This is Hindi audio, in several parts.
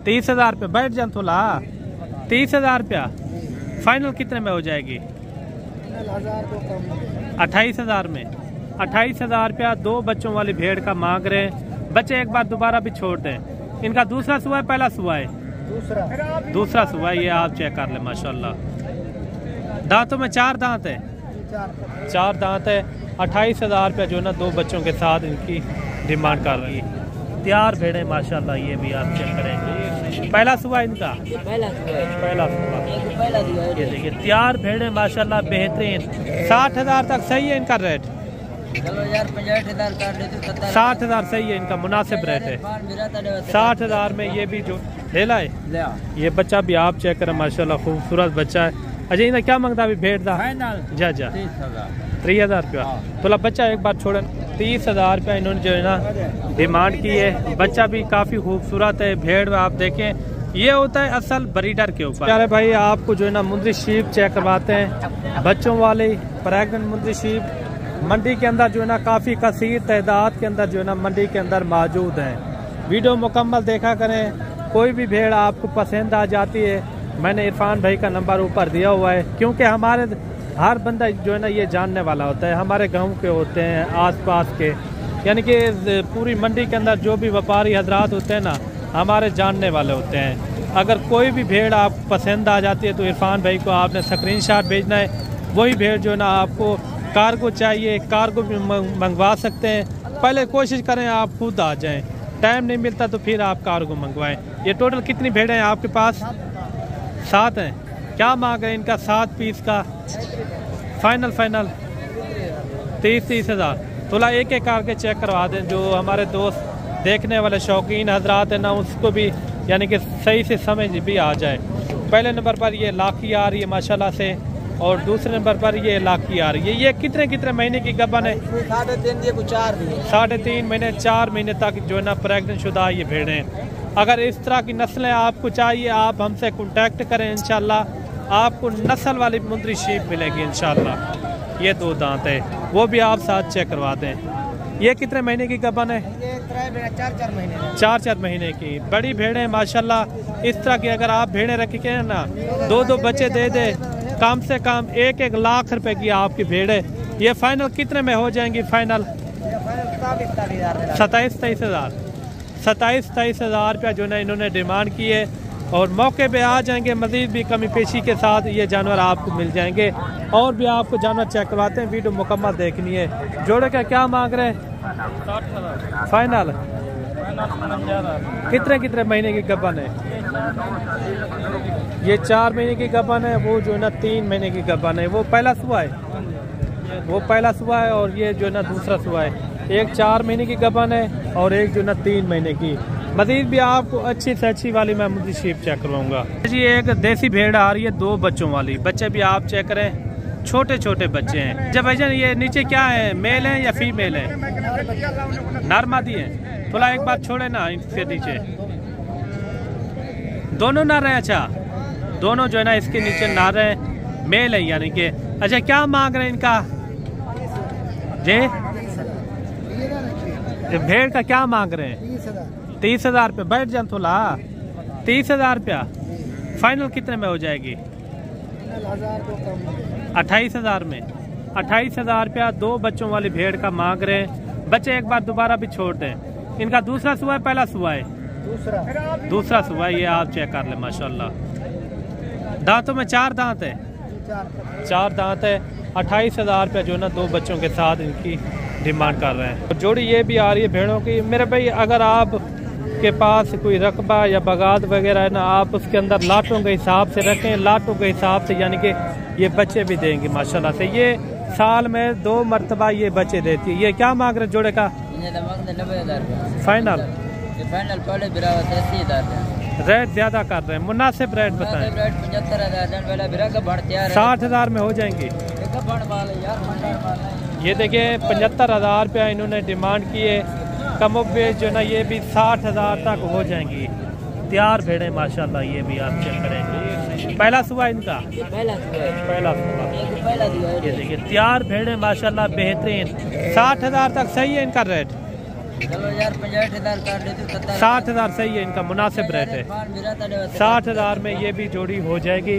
30,000 रुपये। बैठ जान थोड़ा। 30,000 रुपया फाइनल कितने में हो जाएगी? 28,000 में। 28,000 रुपया दो बच्चों वाली भेड़ का मांग रहे हैं। बच्चे एक बार दोबारा भी छोड़ दें। इनका दूसरा सुबह है, पहला सुबह है? दूसरा सुबह। ये आप चेक कर ले माशाल्लाह। दांतों में 4 दांत है। 4 दांत है। 28,000 रुपया जो है ना दो बच्चों के साथ इनकी डिमांड कर रही है। तैयार भेड़े माशाल्लाह, ये भी आप चेक करेंगे। पहला सुबह इनका? पहला सुबह। ये देखिए तैयार भेड़े माशाल्लाह बेहतरीन। 60,000 तक सही है इनका रेट? चलो यार 65,000 कर दे तो 60,000 सही है इनका, मुनासिब रेट है। 60,000 में ये भी जो ले लाए। ये बच्चा भी आप चेक करें माशाल्लाह, खूबसूरत बच्चा है। अजय इन्हें क्या मांगता अभी भेड़ दा? जा 30,000 रुपया। तो बच्चा एक बार छोड़े। 30,000 रुपया इन्होंने जो है ना डिमांड की है। बच्चा भी काफी खूबसूरत है। भेड़ आप देखें, ये होता है असल ब्रीडर के ऊपर। अरे भाई आपको जो है ना मुंदरी शीप चेक करवाते हैं, बच्चों वाली प्रेग्नेंट मुंदरी शीप मंडी के अंदर जो है ना काफी कसीर तादाद के अंदर जो है ना मंडी के अंदर मौजूद है। वीडियो मुकम्मल देखा करें। कोई भी भेड़ आपको पसंद आ जाती है, मैंने इरफान भाई का नंबर ऊपर दिया हुआ है, क्योंकि हमारे हर बंदा जो है ना ये जानने वाला होता है। हमारे गांव के होते हैं, आसपास के, यानी कि पूरी मंडी के अंदर जो भी व्यापारी हजरात होते हैं ना हमारे जानने वाले होते हैं। अगर कोई भी भेड़ आपको पसंद आ जाती है तो इरफान भाई को आपने स्क्रीनशॉट भेजना है। वही भेड़ जो है ना आपको कार्गो चाहिए, कार्गो भी मंगवा सकते हैं। पहले कोशिश करें आप खुद आ जाएं, टाइम नहीं मिलता तो फिर आप कार्गो मंगवाएं। ये टोटल कितनी भेड़ें हैं आपके पास? 7 हैं। क्या मांग रहे हैं इनका? 7 पीस का फाइनल 30,000। थोड़ा एक एक करके चेक करवा दें, जो हमारे दोस्त देखने वाले शौकीन हजरात है ना उसको भी यानी कि सही से समझ भी आ जाए। पहले नंबर पर ये लाखी आ रही है माशाल्लाह से, और दूसरे नंबर पर ये लाखी आ रही है। ये कितने महीने की गबन है? 3.5 महीने 4 महीने तक जो है ना प्रेग्नेंट शुदा ये भेड़ें हैं। अगर इस तरह की नस्लें आपको चाहिए आप हमसे कांटेक्ट करें, इंशाल्लाह आपको नस्ल वाली मुंदरी शीप मिलेगी इंशाल्लाह। ये 2 दांत है, वो भी आप साथ चेक करवा दें। ये कितने महीने की गबन है? 4 महीने की। बड़ी भेड़ें माशाल्लाह। इस तरह की अगर आप भेड़ें रखें ना 2 बच्चे दे दे, कम से कम 1 लाख रुपए की आपकी भेड़ है। ये फाइनल कितने में हो जाएंगी? फाइनल 27,000 रुपया जो ना इन्होंने डिमांड की है, और मौके पे आ जाएंगे। मजीद भी कमी पेशी के साथ ये जानवर आपको मिल जाएंगे। और भी आपको जानवर चेक करवाते हैं, वीडियो मुकम्मल देखनी है। जोड़े का क्या मांग रहे हैं? 60,000 फाइनल। कितने महीने की गबन है? ये 4 महीने की गबन है, वो जो है ना 3 महीने की गबन है। वो पहला सुबह है, वो पहला सुबह है, और ये जो है ना दूसरा सुबह है। एक 4 महीने की गबन है और एक जो है ना 3 महीने की। मजीद भी आपको अच्छी से अच्छी वाली मैं मुझे शीप चेक करवाऊंगा जी। एक देसी भेड़ आ रही है 2 बच्चों वाली। बच्चे भी आप चेक करें, छोटे बच्चे हैं। जब भाईजान ये नीचे क्या है, मेल है या फीमेल है? नरमादी है। थोड़ा एक बार छोड़े ना इसके नीचे। दोनों नर हैं? अच्छा, दोनों जो है ना इसके नीचे नर है, मेल है यानी कि। अच्छा, क्या मांग रहे हैं इनका जी? भेड़ का क्या मांग रहे हैं? 30,000 रुपये। बैठ जान थोड़ा। 30,000 रुपया फाइनल कितने में हो जाएगी? 28,000 में। 28,000 रुपया दो बच्चों वाली भेड़ का मांग रहे हैं। बच्चे एक बार दोबारा भी छोड़ दें। इनका दूसरा सुबह है, पहला सुबह है? दूसरा सुबह। ये आप चेक कर ले माशाल्लाह। दांतों में 4 दांत है। 4 दांत है। 28,000 रुपया जो ना 2 बच्चों के साथ इनकी डिमांड कर रहे हैं। जोड़ी ये भी आ रही है भेड़ों की। मेरे भाई अगर आप के पास कोई रकबा या बगात वगैरह है ना, आप उसके अंदर लाटों के हिसाब से रखें। लाटों के हिसाब से यानी कि ये बच्चे भी देंगे माशाल्लाह से। ये साल में 2 मरतबा ये बच्चे देती है। ये क्या मांग रहे जोड़े का? 90,000 फाइनल। रेट ज्यादा कर रहे हैं, मुनासिब रेट बताएं। 60,000 में हो जाएंगी। ये देखिए 75,000 रुपया इन्होंने डिमांड की है। कमोबेश जो ना ये भी 60,000 तक हो जाएंगी। तैयार भेड़े माशाल्लाह, ये भी आप चेक करेंगे। पहला सुबह इनका? पहला सुबह। ये देखिए तैयार भेड़े माशाल्लाह बेहतरीन। 60,000 तक सही है इनका रेट? चलो यार 65,000 काट लेते 60,000 सही है, इनका मुनासिब रेट है। 60,000 में ये भी जोड़ी हो जाएगी।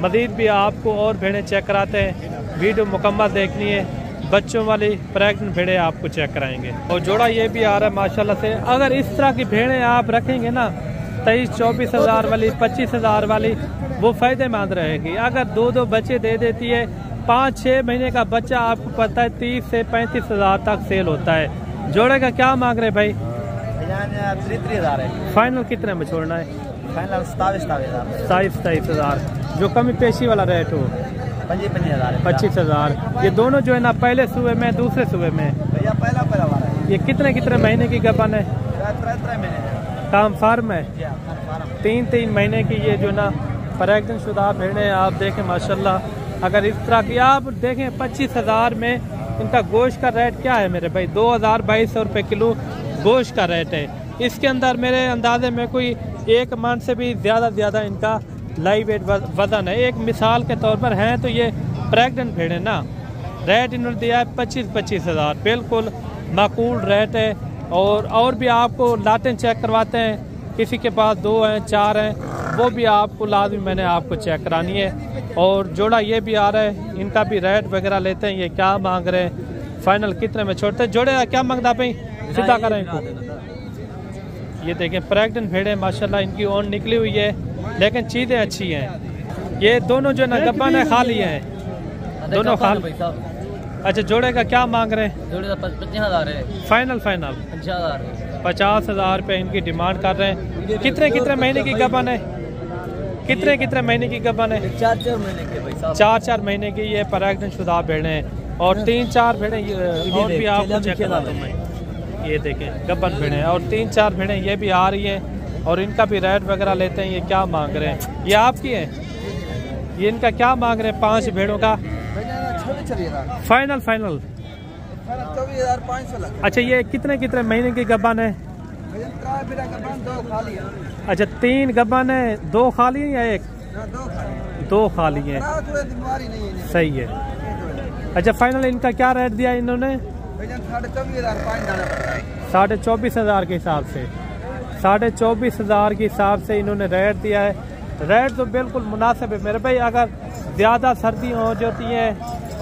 मज़ीद भी आपको और भेड़ें चेक कराते हैं, वीडियो मुकम्मल देखनी है। बच्चों वाली प्रेग्नेंट भेड़ें आपको चेक कराएंगे। और जोड़ा ये भी आ रहा है माशाल्लाह से। अगर इस तरह की भेड़ें आप रखेंगे ना 23-24 हज़ार वाली, 25 हज़ार वाली, वो फ़ायदेमंद रहेगी। अगर 2-2 बच्चे दे देती है, 5-6 महीने का बच्चा आपको पता है 30 से 35 हज़ार तक सेल होता है। जोड़े का क्या मांग रहे भाई? 30,000 है। फाइनल कितने में छोड़ना है? फाइनल 27,000। 27,000 जो कमी पेशी वाला रेट हो 25,000। ये दोनों जो है ना पहले सूबे में दूसरे सूबे में भैया पहला वाला है। ये कितने महीने की गबन है? 3 महीने काम फार्म है। 3 महीने की ये जो ना प्रेग्नेंट शुदा भेड़ें आप देखें माशाल्लाह। अगर इस तरह की आप देखें 25,000 में इनका गोश्त का रेट क्या है मेरे भाई? 2,200 रुपये किलो गोश्त का रेट है। इसके अंदर मेरे अंदाजे में कोई 1 मन से भी ज़्यादा इनका लाइव वेट वजन है। एक मिसाल के तौर पर हैं तो ये प्रेग्नेंट भेड़ें ना, रेट इन्होंने दिया है 25 हज़ार, बिल्कुल माकूल रेट है। और भी आपको लाटें चेक करवाते हैं, किसी के पास 2 हैं 4 हैं, वो भी आपको लाजमी मैंने आपको चेक करानी है। और जोड़ा ये भी आ रहा है, इनका भी रेट वगैरह लेते हैं। ये क्या मांग रहे हैं, फाइनल कितने में छोड़ते हैं? जोड़े क्या मांगता भाई? सीधा करें इनको। ये देखें प्रेग्नेंट भेड़ें माशाल्लाह, इनकी ओन निकली हुई है लेकिन चीज़ें अच्छी हैं। ये दोनों जो ना गब्बान है खाली हैं, दोनों खाली। अच्छा जोड़े का क्या मांग रहे हैं? जोड़े का 25,000 है। फाइनल 50,000 रुपये इनकी डिमांड कर रहे हैं। कितने महीने की गबन है? कितने महीने की गबन है? 4-4 महीने के भाई साहब। 4-4 महीने की ये प्रेग्नेंट शुदा भेड़ें हैं। और 3-4 भेड़ें और भी आपको चेक कराता हूं मैं। ये देखें गबन भेड़ें और 3-4 भेड़ें ये भी आ रही हैं और इनका भी रेट वगैरह लेते हैं। ये क्या मांग रहे हैं? ये आपकी है? ये इनका क्या मांग रहे हैं 5 भेड़ों का? फाइनल 24,500। अच्छा ये कितने महीने की गबन है? अच्छा 3 गबन है, 2 खाली है या 1? 2 खाली है। सही है। अच्छा फाइनल इनका क्या रेट दिया इन्होंने? 24,500 के हिसाब से 24,500 के हिसाब से इन्होंने रेट दिया है। रेट तो बिल्कुल मुनासिब है मेरे भाई। अगर ज़्यादा सर्दी हो जाती है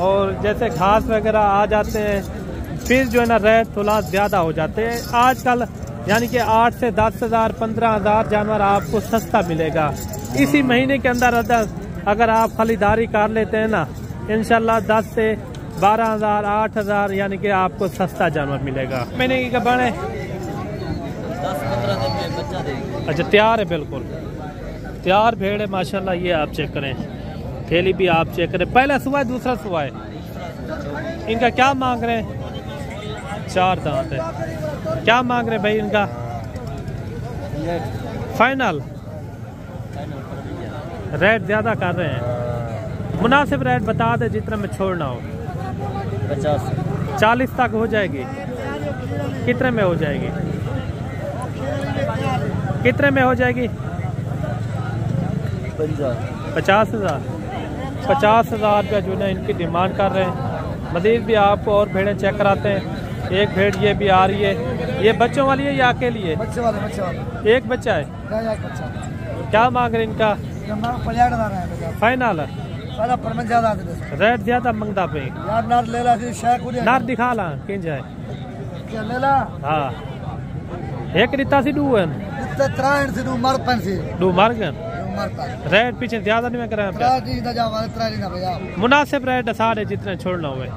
और जैसे घास वगैरह आ जाते हैं फिर जो है ना रेट थोड़ा ज़्यादा हो जाते हैं। आजकल यानी कि 8 से 10,000 15,000 जानवर आपको सस्ता मिलेगा। इसी महीने के अंदर अगर आप खरीदारी कर लेते हैं ना इंशाल्लाह 10 से 12,000 8,000 यानी कि आपको सस्ता जानवर मिलेगा। महीने की गबन है? 10-15 दिन में बच्चा देगी। अच्छा तैयार है, बिल्कुल तैयार भेड़ है माशाल्लाह। ये आप चेक करें, थैली भी आप चेक करें। पहला सुबह है दूसरा सुबह है। इनका क्या मांग रहे हैं? 4 दांत है। क्या मांग रहे हैं भाई इनका? फाइनल रेट ज़्यादा कर रहे हैं। मुनासिब रेट बता दे जितना में छोड़ना हो। 40 तक हो जाएगी। कितने में हो जाएगी? कितने में हो जाएगी? 50,000। 50,000 रुपया जो है इनकी डिमांड कर रहे हैं। मज़ीद भी आपको और भेड़ें चेक कराते हैं। एक भेड़ ये भी आ रही है। ये बच्चों वाली है या अकेली है? बच्चे वाले। एक बच्चा है। क्या मांग रहे इनका? फाइनल रेट ज़्यादा मंगता पे नार दिखा ला किन जाए। हाँ एक रिता सी डू मर गए। रेट पीछे ज्यादा नहीं मैं कर मुनासिब रेट साढ़े जितने छोड़ना हुए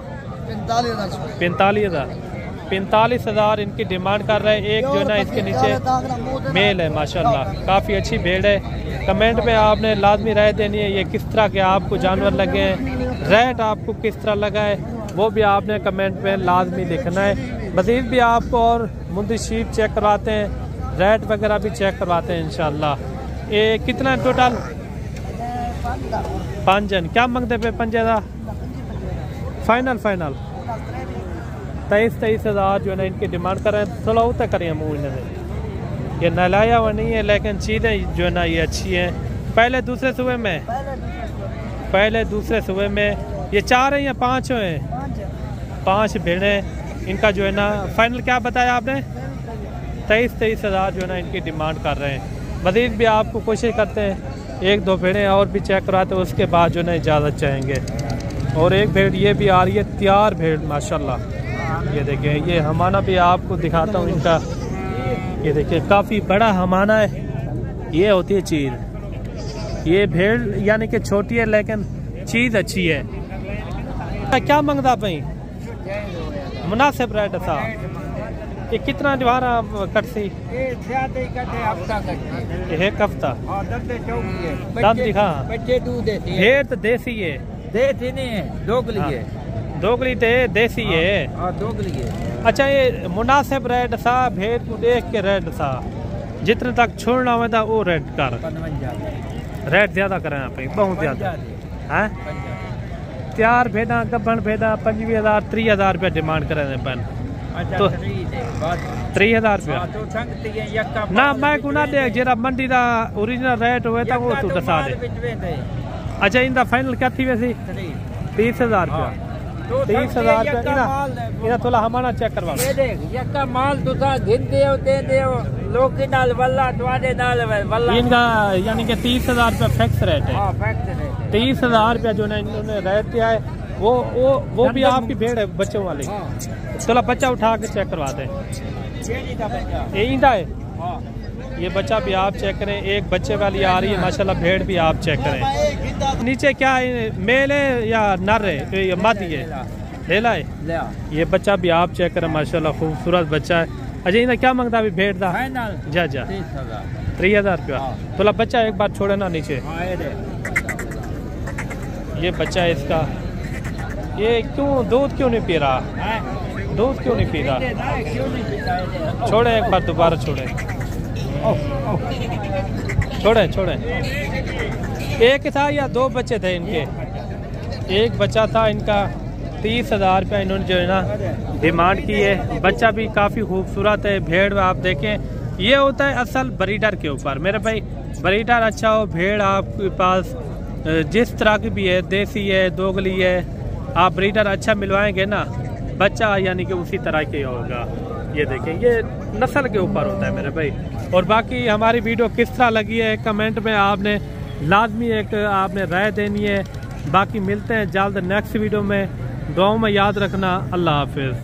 45,000 इनकी डिमांड कर रहे हैं। एक जो है ना इसके नीचे मेल है माशाल्लाह, काफ़ी अच्छी भेड़ है। कमेंट में आपने लाजमी राय देनी है ये किस तरह के आपको जानवर लगे हैं, रेट आपको किस तरह लगा है वो भी आपने कमेंट में लाजमी लिखना है। मज़ीद भी आपको और मुंदी शीप चेक करवाते हैं, रेट वगैरह भी चेक करवाते हैं इंशाल्लाह। ये कितना टोटल? 5 जन। क्या मंगते पे 5,000? फाइनल 23,000 जो है ना इनकी डिमांड कर रहे हैं। थोड़ा उतर करें मुँह इन्हें, ये नलाया हुआ नहीं है लेकिन चीज़ें जो है ना ये अच्छी हैं। पहले दूसरे सूबे में ये 4 हैं या 5 हैं? 5 भेड़ें इनका जो है ना फाइनल क्या बताया आपने? 23 हज़ार जो है ना इनकी डिमांड कर रहे हैं। मज़ीद भी आपको कोशिश करते हैं 1-2 भेड़ें और भी चेक करवाते हैं, उसके बाद जो है ना इजाज़त चाहेंगे। और एक भेड़ ये भी आ रही है, तैयार भेड़ माशाल्लाह। ये देखें, ये हमाना भी आपको दिखाता हूँ इनका। ये देखिए काफ़ी बड़ा हमाना है। ये होती है चीज़, ये भेड़ यानी कि छोटी है लेकिन चीज़ अच्छी है। क्या मंगता पई? मुनासिब रेट था। ये कितना दीवार कटसी? एक हफ्ता दम दिखा। भेड़ तो देसी है, देसी नहीं है, दोगली है। दोगली देसी है। दोगली है। अच्छा, ये मुनासिब रेट था, भेड़ को देख के रेट था, जितने तक छोड़ना हुआ था वो रेट कर। रेट ज्यादा करें यहाँ पे, बहुत ज्यादा है। तैयार भेड़ा गबन भेड़ा 25,000 30,000 रुपया डिमांड करें पन। तो 30,000 रुपया ना मैं को ना देख, जरा मंडी का ओरिजिनल रेट हुआ था वो तू दसा दे। अच्छा, इनका फाइनल क्या थी वैसे? 30,000 रुपया। 30,000 रुपया इना थोड़ा हमारा चेक करवा। ये देख, यक्का माल तुसा घिन देओ दे देओ लोग के नाल वल्ला तुम्हारे नाल वल्ला। इनका यानी कि 30,000 रुपया फिक्स रेट है। हां, फिक्स रेट है। 30,000 रुपया जो ना इन्होंने रेट दिया है, वो भी आपकी भेड़ है बच्चों वाली। चलो बच्चा उठा के चेक करवा दे। ये इंदा है। ये बच्चा भी आप चेक करें, एक बच्चे वाली आ रही है माशाल्लाह। भेड़ भी आप चेक करें। नीचे क्या है, मेल है या नर है? ये मादी है, लेला है। ये बच्चा भी आप चेक करें माशाल्लाह, खूबसूरत बच्चा है। अच्छा, इन्हें क्या मांगता अभी भेड़ था? जा 30,000 रुपया। तो बच्चा एक बार छोड़े ना नीचे। ये बच्चा है इसका। ये क्यों दूध क्यों नहीं पी रहा? दूध क्यों नहीं पी रहा? छोड़े एक बार, दोबारा छोड़े। छोड़े। एक था या 2 बच्चे थे इनके? एक बच्चा था इनका। 30,000 रुपया इन्होंने जो है ना डिमांड की है। बच्चा भी काफ़ी खूबसूरत है। भेड़ आप देखें, ये होता है असल ब्रीडर के ऊपर मेरे भाई। ब्रीडर अच्छा हो, भेड़ आपके पास जिस तरह की भी है, देसी है, दोगली है, आप ब्रीडर अच्छा मिलवाएंगे ना, बच्चा यानी कि उसी तरह के होगा। ये देखें, ये नस्ल के ऊपर होता है मेरे भाई। और बाकी हमारी वीडियो किस तरह लगी है कमेंट में आपने लाजमी एक आपने राय देनी है। बाकी मिलते हैं जल्द नेक्स्ट वीडियो में। दुआओं में याद रखना। अल्लाह हाफिज़।